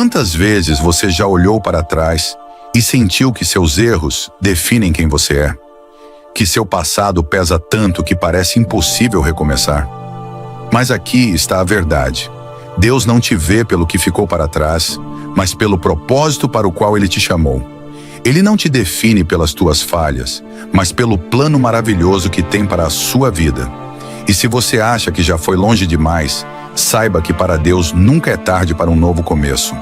Quantas vezes você já olhou para trás e sentiu que seus erros definem quem você é? Que seu passado pesa tanto que parece impossível recomeçar? Mas aqui está a verdade. Deus não te vê pelo que ficou para trás, mas pelo propósito para o qual Ele te chamou. Ele não te define pelas tuas falhas, mas pelo plano maravilhoso que tem para a sua vida. E se você acha que já foi longe demais, saiba que para Deus nunca é tarde para um novo começo.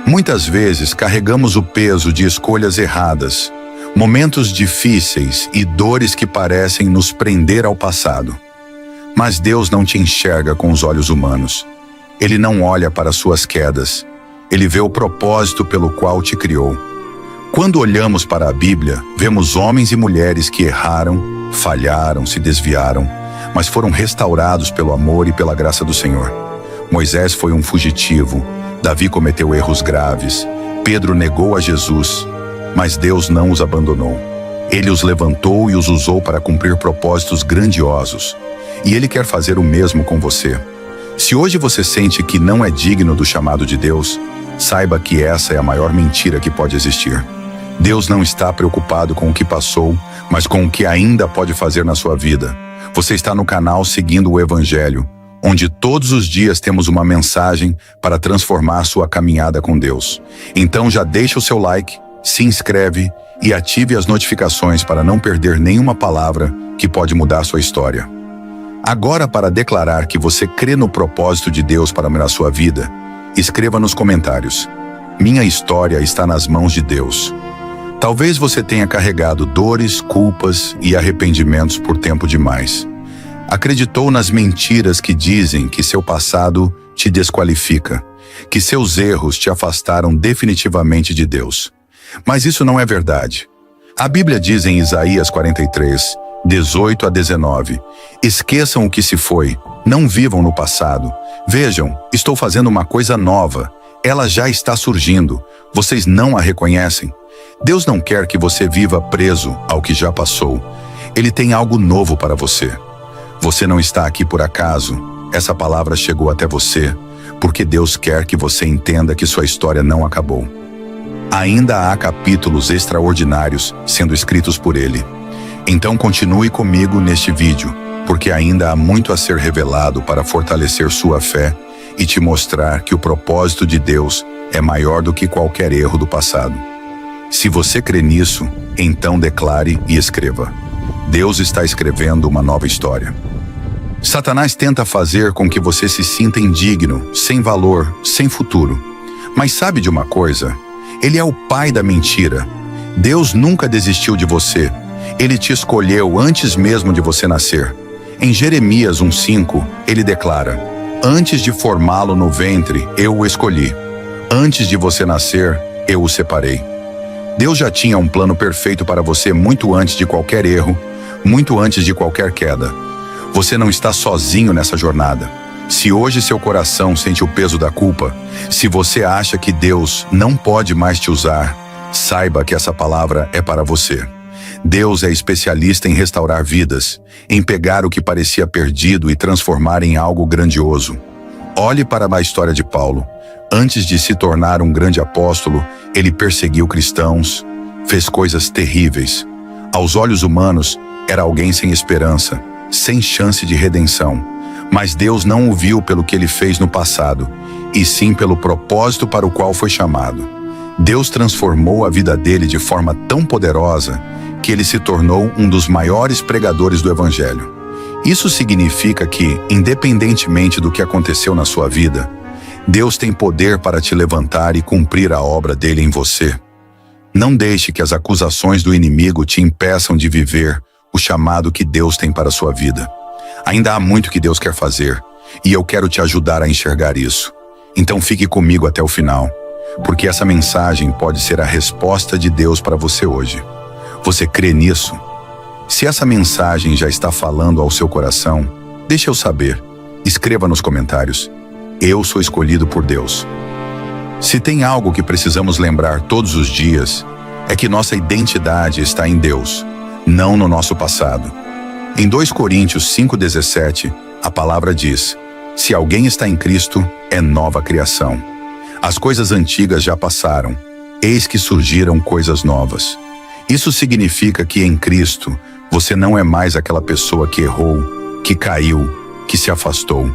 Muitas vezes carregamos o peso de escolhas erradas, momentos difíceis e dores que parecem nos prender ao passado. Mas Deus não te enxerga com os olhos humanos. Ele não olha para suas quedas. Ele vê o propósito pelo qual te criou. Quando olhamos para a Bíblia, vemos homens e mulheres que erraram, falharam, se desviaram, mas foram restaurados pelo amor e pela graça do Senhor. Moisés foi um fugitivo, Davi cometeu erros graves, Pedro negou a Jesus, mas Deus não os abandonou. Ele os levantou e os usou para cumprir propósitos grandiosos. E Ele quer fazer o mesmo com você. Se hoje você sente que não é digno do chamado de Deus, saiba que essa é a maior mentira que pode existir. Deus não está preocupado com o que passou, mas com o que ainda pode fazer na sua vida. Você está no canal Seguindo o Evangelho, onde todos os dias temos uma mensagem para transformar sua caminhada com Deus. Então já deixa o seu like, se inscreve e ative as notificações para não perder nenhuma palavra que pode mudar sua história. Agora, para declarar que você crê no propósito de Deus para a sua vida, escreva nos comentários: minha história está nas mãos de Deus. Talvez você tenha carregado dores, culpas e arrependimentos por tempo demais. Acreditou nas mentiras que dizem que seu passado te desqualifica, que seus erros te afastaram definitivamente de Deus. Mas isso não é verdade. A Bíblia diz em Isaías 43, 18 a 19, esqueçam o que se foi, não vivam no passado. Vejam, estou fazendo uma coisa nova, ela já está surgindo, vocês não a reconhecem? Deus não quer que você viva preso ao que já passou. Ele tem algo novo para você. Você não está aqui por acaso. Essa palavra chegou até você porque Deus quer que você entenda que sua história não acabou. Ainda há capítulos extraordinários sendo escritos por Ele. Então continue comigo neste vídeo, porque ainda há muito a ser revelado para fortalecer sua fé e te mostrar que o propósito de Deus é maior do que qualquer erro do passado. Se você crê nisso, então declare e escreva: Deus está escrevendo uma nova história. Satanás tenta fazer com que você se sinta indigno, sem valor, sem futuro. Mas sabe de uma coisa? Ele é o pai da mentira. Deus nunca desistiu de você. Ele te escolheu antes mesmo de você nascer. Em Jeremias 1:5, ele declara: antes de formá-lo no ventre, eu o escolhi. Antes de você nascer, eu o separei. Deus já tinha um plano perfeito para você muito antes de qualquer erro, muito antes de qualquer queda. Você não está sozinho nessa jornada. Se hoje seu coração sente o peso da culpa, se você acha que Deus não pode mais te usar, saiba que essa palavra é para você. Deus é especialista em restaurar vidas, em pegar o que parecia perdido e transformar em algo grandioso. Olhe para a história de Paulo. Antes de se tornar um grande apóstolo, ele perseguiu cristãos, fez coisas terríveis. Aos olhos humanos, era alguém sem esperança, sem chance de redenção. Mas Deus não o viu pelo que ele fez no passado, e sim pelo propósito para o qual foi chamado. Deus transformou a vida dele de forma tão poderosa que ele se tornou um dos maiores pregadores do Evangelho. Isso significa que, independentemente do que aconteceu na sua vida, Deus tem poder para te levantar e cumprir a obra dele em você. Não deixe que as acusações do inimigo te impeçam de viver o chamado que Deus tem para a sua vida. Ainda há muito que Deus quer fazer, e eu quero te ajudar a enxergar isso. Então fique comigo até o final, porque essa mensagem pode ser a resposta de Deus para você hoje. Você crê nisso? Se essa mensagem já está falando ao seu coração, deixe eu saber. Escreva nos comentários: eu sou escolhido por Deus. Se tem algo que precisamos lembrar todos os dias, é que nossa identidade está em Deus, não no nosso passado. Em 2 Coríntios 5,17, a palavra diz: se alguém está em Cristo, é nova criação. As coisas antigas já passaram, eis que surgiram coisas novas. Isso significa que em Cristo, você não é mais aquela pessoa que errou, que caiu, que se afastou.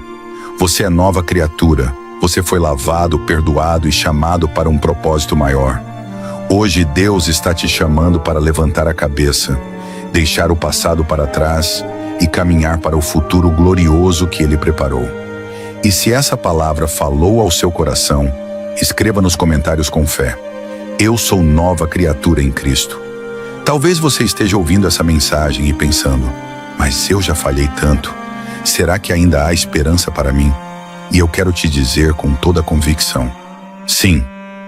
Você é nova criatura, você foi lavado, perdoado e chamado para um propósito maior. Hoje Deus está te chamando para levantar a cabeça, deixar o passado para trás e caminhar para o futuro glorioso que Ele preparou. E se essa palavra falou ao seu coração, escreva nos comentários com fé: eu sou nova criatura em Cristo. Talvez você esteja ouvindo essa mensagem e pensando: mas eu já falhei tanto, será que ainda há esperança para mim? E eu quero te dizer com toda a convicção: sim,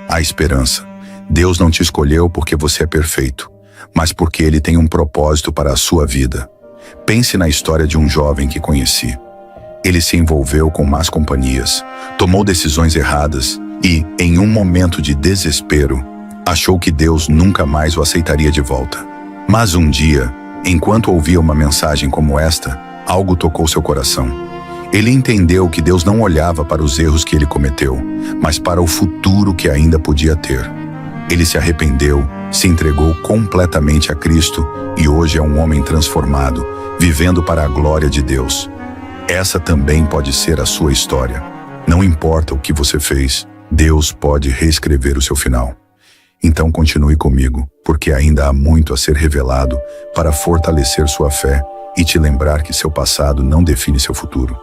há esperança. Deus não te escolheu porque você é perfeito, mas porque Ele tem um propósito para a sua vida. Pense na história de um jovem que conheci. Ele se envolveu com más companhias, tomou decisões erradas e, em um momento de desespero, achou que Deus nunca mais o aceitaria de volta. Mas um dia, enquanto ouvia uma mensagem como esta, algo tocou seu coração. Ele entendeu que Deus não olhava para os erros que ele cometeu, mas para o futuro que ainda podia ter. Ele se arrependeu, se entregou completamente a Cristo e hoje é um homem transformado, vivendo para a glória de Deus. Essa também pode ser a sua história. Não importa o que você fez, Deus pode reescrever o seu final. Então continue comigo, porque ainda há muito a ser revelado para fortalecer sua fé e te lembrar que seu passado não define seu futuro.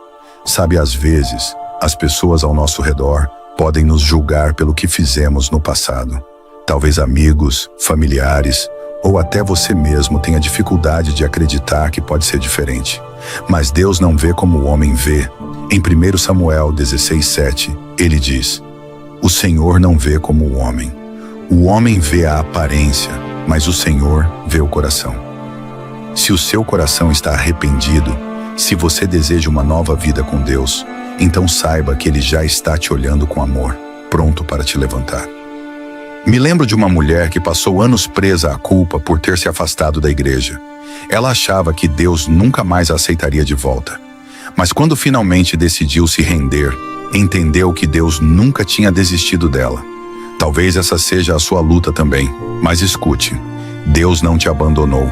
Sabe, às vezes, as pessoas ao nosso redor podem nos julgar pelo que fizemos no passado. Talvez amigos, familiares ou até você mesmo tenha dificuldade de acreditar que pode ser diferente. Mas Deus não vê como o homem vê. Em 1 Samuel 16:7, ele diz: o Senhor não vê como o homem. O homem vê a aparência, mas o Senhor vê o coração. Se o seu coração está arrependido, se você deseja uma nova vida com Deus, então saiba que Ele já está te olhando com amor, pronto para te levantar. Me lembro de uma mulher que passou anos presa à culpa por ter se afastado da igreja. Ela achava que Deus nunca mais a aceitaria de volta. Mas quando finalmente decidiu se render, entendeu que Deus nunca tinha desistido dela. Talvez essa seja a sua luta também, mas escute, Deus não te abandonou.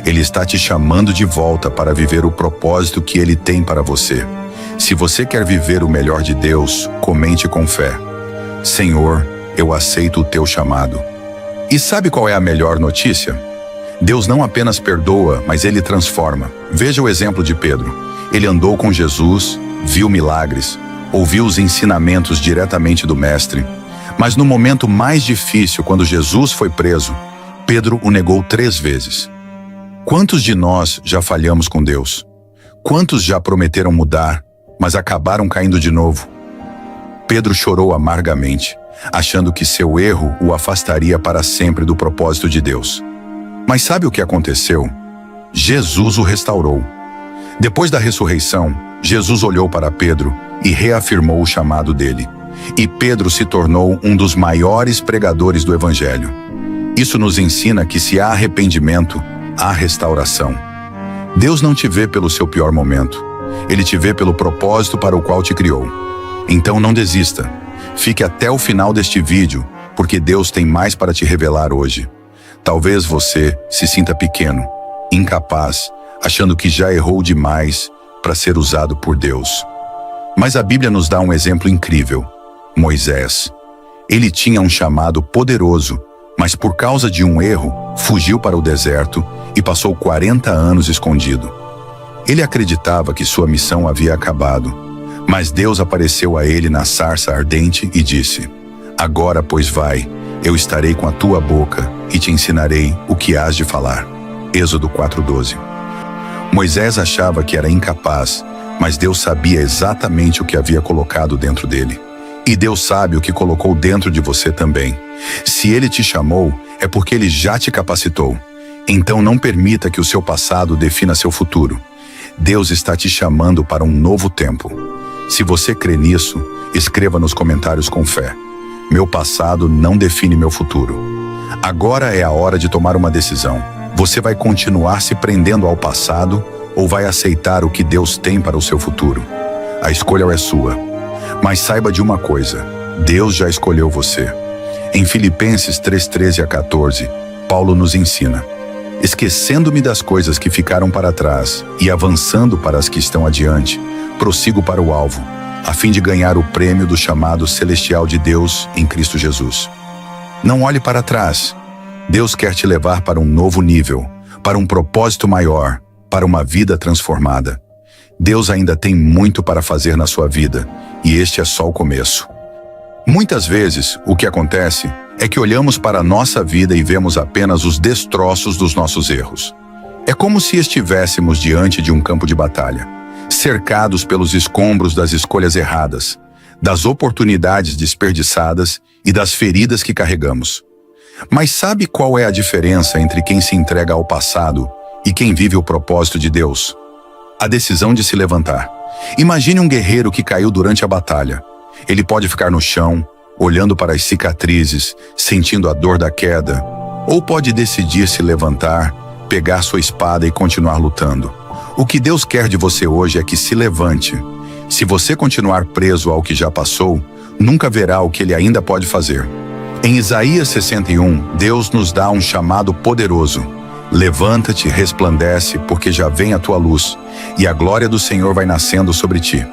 Ele está te chamando de volta para viver o propósito que Ele tem para você. Se você quer viver o melhor de Deus, comente com fé: Senhor, eu aceito o teu chamado. E sabe qual é a melhor notícia? Deus não apenas perdoa, mas Ele transforma. Veja o exemplo de Pedro. Ele andou com Jesus, viu milagres, ouviu os ensinamentos diretamente do Mestre. Mas no momento mais difícil, quando Jesus foi preso, Pedro o negou 3 vezes. Quantos de nós já falhamos com Deus? Quantos já prometeram mudar, mas acabaram caindo de novo? Pedro chorou amargamente, achando que seu erro o afastaria para sempre do propósito de Deus. Mas sabe o que aconteceu? Jesus o restaurou. Depois da ressurreição, Jesus olhou para Pedro e reafirmou o chamado dele. E Pedro se tornou um dos maiores pregadores do Evangelho. Isso nos ensina que se há arrependimento, há restauração. Deus não te vê pelo seu pior momento. Ele te vê pelo propósito para o qual te criou. Então não desista. Fique até o final deste vídeo, porque Deus tem mais para te revelar hoje. Talvez você se sinta pequeno, incapaz, achando que já errou demais para ser usado por Deus. Mas a Bíblia nos dá um exemplo incrível. Moisés. Ele tinha um chamado poderoso, mas por causa de um erro, fugiu para o deserto e passou 40 anos escondido. Ele acreditava que sua missão havia acabado, mas Deus apareceu a ele na sarça ardente e disse: agora, pois vai, eu estarei com a tua boca e te ensinarei o que hás de falar. Êxodo 4:12. Moisés achava que era incapaz, mas Deus sabia exatamente o que havia colocado dentro dele. E Deus sabe o que colocou dentro de você também. Se Ele te chamou, é porque Ele já te capacitou. Então não permita que o seu passado defina seu futuro. Deus está te chamando para um novo tempo. Se você crê nisso, escreva nos comentários com fé: meu passado não define meu futuro. Agora é a hora de tomar uma decisão. Você vai continuar se prendendo ao passado ou vai aceitar o que Deus tem para o seu futuro? A escolha é sua. Mas saiba de uma coisa: Deus já escolheu você. Em Filipenses 3:13-14, Paulo nos ensina: esquecendo-me das coisas que ficaram para trás e avançando para as que estão adiante, prossigo para o alvo, a fim de ganhar o prêmio do chamado celestial de Deus em Cristo Jesus. Não olhe para trás. Deus quer te levar para um novo nível, para um propósito maior, para uma vida transformada. Deus ainda tem muito para fazer na sua vida, e este é só o começo. Muitas vezes, o que acontece é que olhamos para a nossa vida e vemos apenas os destroços dos nossos erros. É como se estivéssemos diante de um campo de batalha, cercados pelos escombros das escolhas erradas, das oportunidades desperdiçadas e das feridas que carregamos. Mas sabe qual é a diferença entre quem se entrega ao passado e quem vive o propósito de Deus? A decisão de se levantar. Imagine um guerreiro que caiu durante a batalha. Ele pode ficar no chão, olhando para as cicatrizes, sentindo a dor da queda, ou pode decidir se levantar, pegar sua espada e continuar lutando. O que Deus quer de você hoje é que se levante. Se você continuar preso ao que já passou, nunca verá o que Ele ainda pode fazer. Em Isaías 61, Deus nos dá um chamado poderoso. Levanta-te, resplandece, porque já vem a tua luz, e a glória do Senhor vai nascendo sobre ti.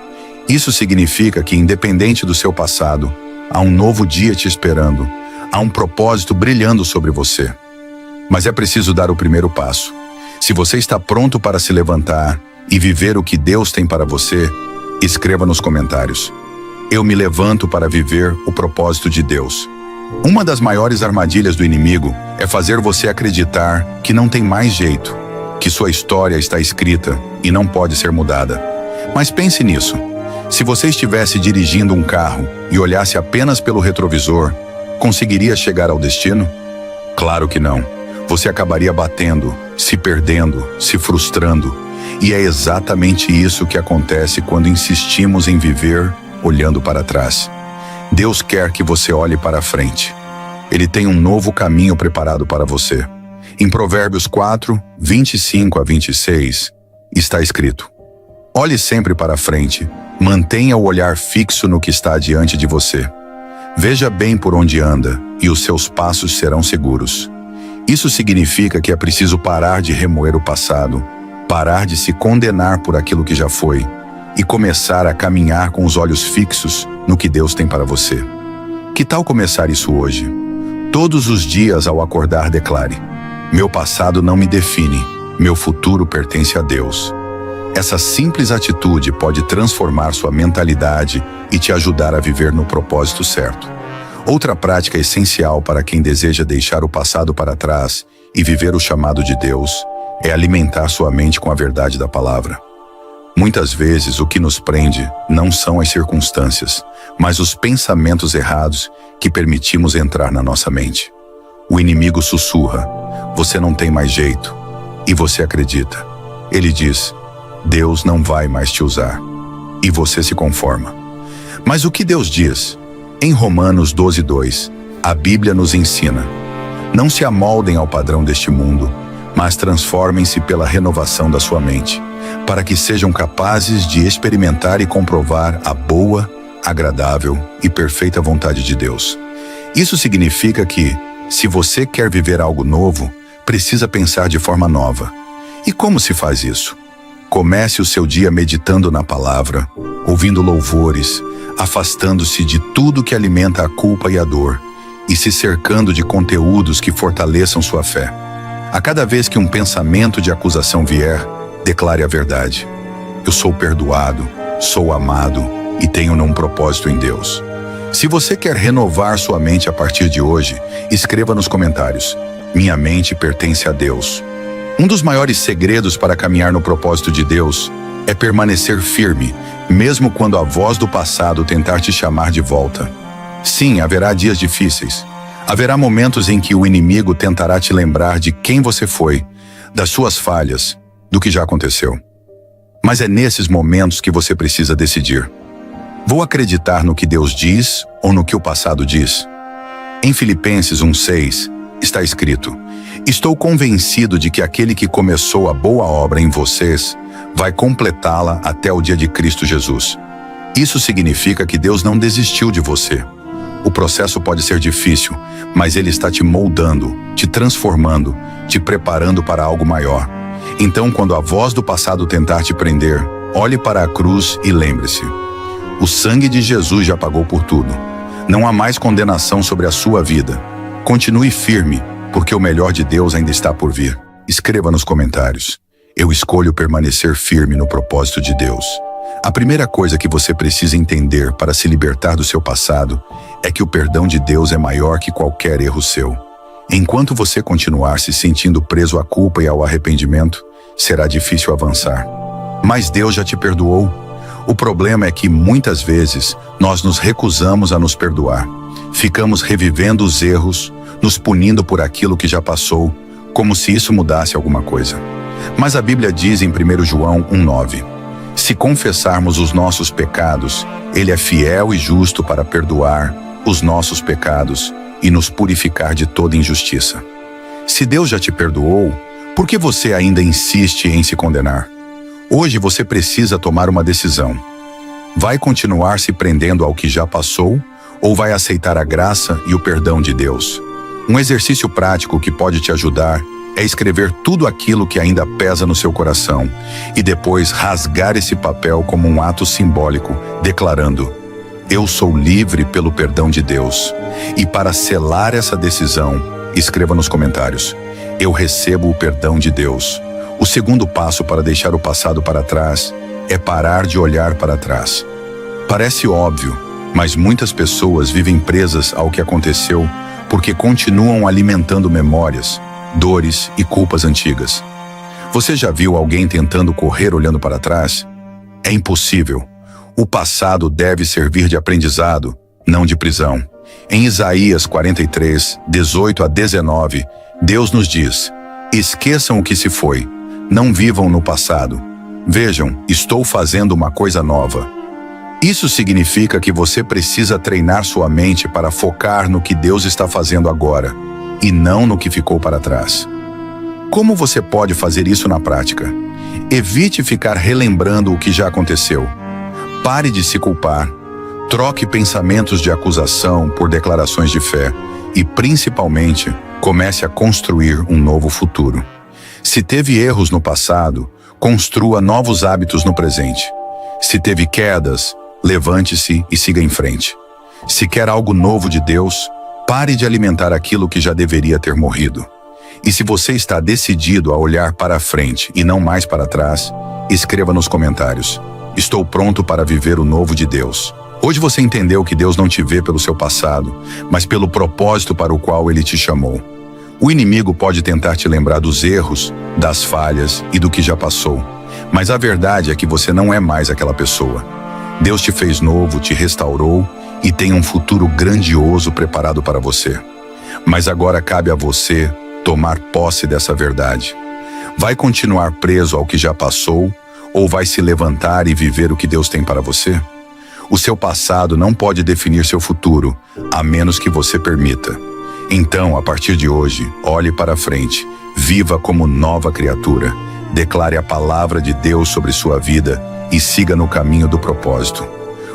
Isso significa que, independente do seu passado, há um novo dia te esperando, há um propósito brilhando sobre você. Mas é preciso dar o primeiro passo. Se você está pronto para se levantar e viver o que Deus tem para você, escreva nos comentários: eu me levanto para viver o propósito de Deus. Uma das maiores armadilhas do inimigo é fazer você acreditar que não tem mais jeito, que sua história está escrita e não pode ser mudada. Mas pense nisso. Se você estivesse dirigindo um carro e olhasse apenas pelo retrovisor, conseguiria chegar ao destino? Claro que não. Você acabaria batendo, se perdendo, se frustrando. E é exatamente isso que acontece quando insistimos em viver olhando para trás. Deus quer que você olhe para frente. Ele tem um novo caminho preparado para você. Em Provérbios 4:25-26, está escrito: olhe sempre para frente, mantenha o olhar fixo no que está diante de você. Veja bem por onde anda, e os seus passos serão seguros. Isso significa que é preciso parar de remoer o passado, parar de se condenar por aquilo que já foi, e começar a caminhar com os olhos fixos no que Deus tem para você. Que tal começar isso hoje? Todos os dias ao acordar declare: meu passado não me define, meu futuro pertence a Deus. Essa simples atitude pode transformar sua mentalidade e te ajudar a viver no propósito certo. Outra prática essencial para quem deseja deixar o passado para trás e viver o chamado de Deus é alimentar sua mente com a verdade da palavra. Muitas vezes o que nos prende não são as circunstâncias, mas os pensamentos errados que permitimos entrar na nossa mente. O inimigo sussurra: você não tem mais jeito. E você acredita. Ele diz: Deus não vai mais te usar. E você se conforma. Mas o que Deus diz? Em Romanos 12:2, a Bíblia nos ensina: não se amoldem ao padrão deste mundo, mas transformem-se pela renovação da sua mente, para que sejam capazes de experimentar e comprovar a boa, agradável e perfeita vontade de Deus. Isso significa que, se você quer viver algo novo, precisa pensar de forma nova. E como se faz isso? Comece o seu dia meditando na palavra, ouvindo louvores, afastando-se de tudo que alimenta a culpa e a dor, e se cercando de conteúdos que fortaleçam sua fé. A cada vez que um pensamento de acusação vier, declare a verdade: eu sou perdoado, sou amado e tenho um propósito em Deus. Se você quer renovar sua mente a partir de hoje, escreva nos comentários: minha mente pertence a Deus. Um dos maiores segredos para caminhar no propósito de Deus é permanecer firme, mesmo quando a voz do passado tentar te chamar de volta. Sim, haverá dias difíceis. Haverá momentos em que o inimigo tentará te lembrar de quem você foi, das suas falhas, do que já aconteceu. Mas é nesses momentos que você precisa decidir: vou acreditar no que Deus diz ou no que o passado diz? Em Filipenses 1:6 está escrito: estou convencido de que aquele que começou a boa obra em vocês vai completá-la até o dia de Cristo Jesus. Isso significa que Deus não desistiu de você. O processo pode ser difícil, mas ele está te moldando, te transformando, te preparando para algo maior. Então, quando a voz do passado tentar te prender, olhe para a cruz e lembre-se: o sangue de Jesus já pagou por tudo. Não há mais condenação sobre a sua vida. Continue firme, porque o melhor de Deus ainda está por vir. Escreva nos comentários: eu escolho permanecer firme no propósito de Deus. A primeira coisa que você precisa entender para se libertar do seu passado é que o perdão de Deus é maior que qualquer erro seu. Enquanto você continuar se sentindo preso à culpa e ao arrependimento, será difícil avançar. Mas Deus já te perdoou. O problema é que muitas vezes nós nos recusamos a nos perdoar. Ficamos revivendo os erros, nos punindo por aquilo que já passou, como se isso mudasse alguma coisa. Mas a Bíblia diz em 1 João 1,9: se confessarmos os nossos pecados, Ele é fiel e justo para perdoar os nossos pecados e nos purificar de toda injustiça. Se Deus já te perdoou, por que você ainda insiste em se condenar? Hoje você precisa tomar uma decisão. Vai continuar se prendendo ao que já passou ou vai aceitar a graça e o perdão de Deus? Um exercício prático que pode te ajudar é escrever tudo aquilo que ainda pesa no seu coração e depois rasgar esse papel como um ato simbólico, declarando: eu sou livre pelo perdão de Deus. E para selar essa decisão, escreva nos comentários: eu recebo o perdão de Deus. O segundo passo para deixar o passado para trás é parar de olhar para trás. Parece óbvio, mas muitas pessoas vivem presas ao que aconteceu porque continuam alimentando memórias, dores e culpas antigas. Você já viu alguém tentando correr olhando para trás? É impossível. O passado deve servir de aprendizado, não de prisão. Em Isaías 43, 18 a 19, Deus nos diz: esqueçam o que se foi, não vivam no passado. Vejam, estou fazendo uma coisa nova. Isso significa que você precisa treinar sua mente para focar no que Deus está fazendo agora, e não no que ficou para trás. Como você pode fazer isso na prática? Evite ficar relembrando o que já aconteceu. Pare de se culpar. Troque pensamentos de acusação por declarações de fé e, principalmente, comece a construir um novo futuro. Se teve erros no passado, construa novos hábitos no presente. Se teve quedas, levante-se e siga em frente. Se quer algo novo de Deus, pare de alimentar aquilo que já deveria ter morrido. E se você está decidido a olhar para frente e não mais para trás, escreva nos comentários: estou pronto para viver o novo de Deus. Hoje você entendeu que Deus não te vê pelo seu passado, mas pelo propósito para o qual Ele te chamou. O inimigo pode tentar te lembrar dos erros, das falhas e do que já passou, mas a verdade é que você não é mais aquela pessoa. Deus te fez novo, te restaurou e tem um futuro grandioso preparado para você. Mas agora cabe a você tomar posse dessa verdade. Vai continuar preso ao que já passou ou vai se levantar e viver o que Deus tem para você? O seu passado não pode definir seu futuro, a menos que você permita. Então, a partir de hoje, olhe para frente, viva como nova criatura, declare a palavra de Deus sobre sua vida e siga no caminho do propósito.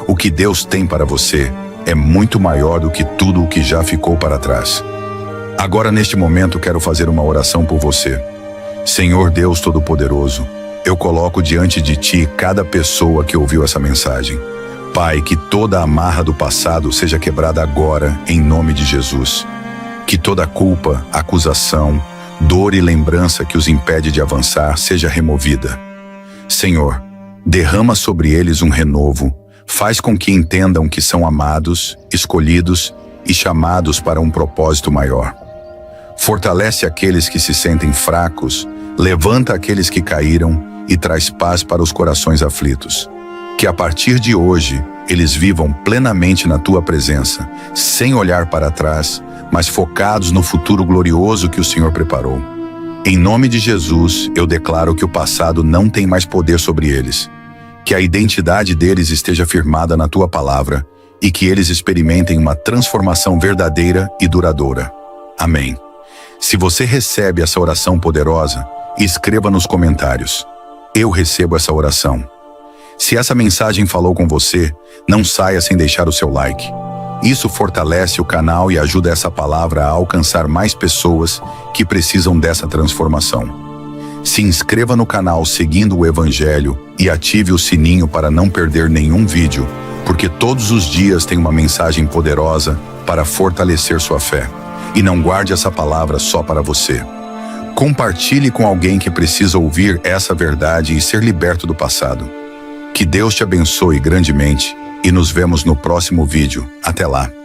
O que Deus tem para você é muito maior do que tudo o que já ficou para trás. Agora, neste momento, quero fazer uma oração por você. Senhor Deus Todo-Poderoso, eu coloco diante de Ti cada pessoa que ouviu essa mensagem. Pai, que toda a amarra do passado seja quebrada agora, em nome de Jesus. Que toda culpa, acusação, dor e lembrança que os impede de avançar seja removida. Senhor, derrama sobre eles um renovo, faz com que entendam que são amados, escolhidos e chamados para um propósito maior. Fortalece aqueles que se sentem fracos, levanta aqueles que caíram e traz paz para os corações aflitos. Que a partir de hoje, eles vivam plenamente na Tua presença, sem olhar para trás, mas focados no futuro glorioso que o Senhor preparou. Em nome de Jesus, eu declaro que o passado não tem mais poder sobre eles, que a identidade deles esteja firmada na Tua palavra e que eles experimentem uma transformação verdadeira e duradoura. Amém. Se você recebe essa oração poderosa, escreva nos comentários: eu recebo essa oração. Se essa mensagem falou com você, não saia sem deixar o seu like. Isso fortalece o canal e ajuda essa palavra a alcançar mais pessoas que precisam dessa transformação. Se inscreva no canal seguindo o Evangelho e ative o sininho para não perder nenhum vídeo, porque todos os dias tem uma mensagem poderosa para fortalecer sua fé. E não guarde essa palavra só para você. Compartilhe com alguém que precisa ouvir essa verdade e ser liberto do passado. Que Deus te abençoe grandemente e nos vemos no próximo vídeo. Até lá!